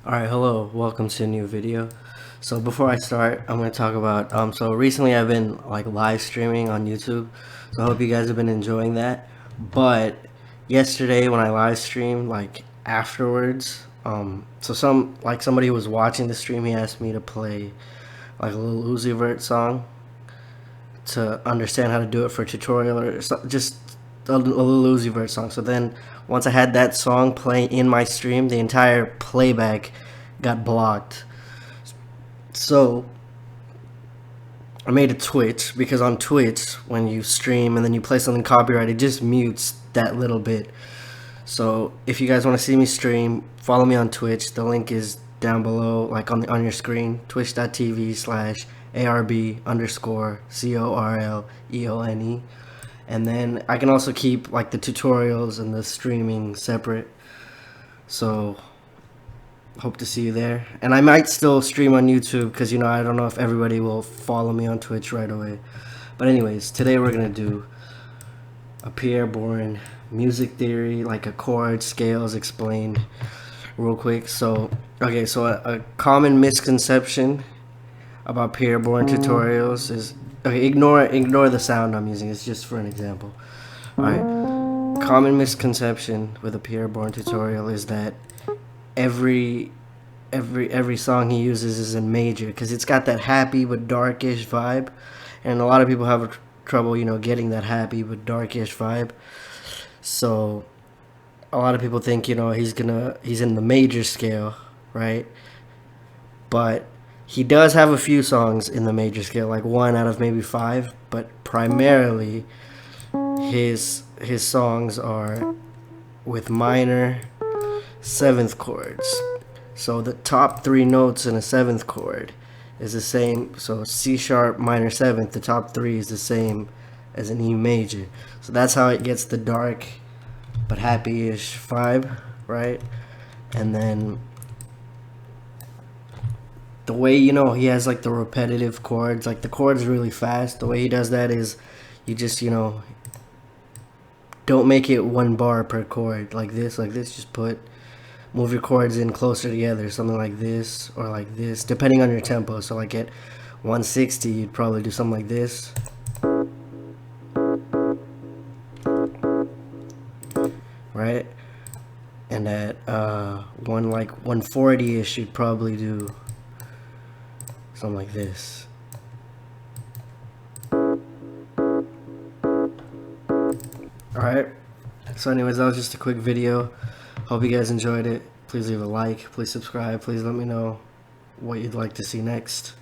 Alright, hello, welcome to a new video. So before I start, I'm going to talk about, so recently I've been like live streaming on YouTube, so I hope you guys have been enjoying that. But yesterday when I live streamed, like afterwards, somebody who was watching the stream, he asked me to play like a Lil Uzi Vert song to understand how to do it for a tutorial or just a Lil Uzi Vert song. So then once I had that song playing in my stream, the entire playback got blocked. So I made a Twitch, because on Twitch when you stream and then you play something copyrighted, it just mutes that little bit. So if you guys want to see me stream, follow me on Twitch. The link is down below, like on your screen, twitch.tv/ARB_CORLEONE. And then I can also keep like the tutorials and the streaming separate. So hope to see you there. And I might still stream on YouTube because, I don't know if everybody will follow me on Twitch right away. But anyways, today we're going to do a Pierre Bourne music theory, like a chord scales explained real quick. So, okay, so a common misconception about Pierre Bourne tutorials is, okay, ignore the sound I'm using. It's just for an example. All right, common misconception with a Pierre Bourne tutorial is that every song he uses is in major, because it's got that happy but darkish vibe, and a lot of people have trouble, getting that happy but darkish vibe. So a lot of people think, he's in the major scale, right? But he does have a few songs in the major scale, like 1 out of maybe 5, but primarily his songs are with minor 7th chords. So the top 3 notes in a 7th chord is the same. So C sharp minor 7th, the top 3 is the same as an E major. So that's how it gets the dark but happy-ish vibe, right? And then the way, he has like the repetitive chords, like the chords really fast. The way he does that is you just, don't make it 1 bar per chord like this. Just move your chords in closer together, something like this or like this, depending on your tempo. So like at 160, you'd probably do something like this, right? And at 140ish, you'd probably do something like this. Alright, so anyways, that was just a quick video. Hope you guys enjoyed it. Please leave a like, please subscribe, please let me know what you'd like to see next.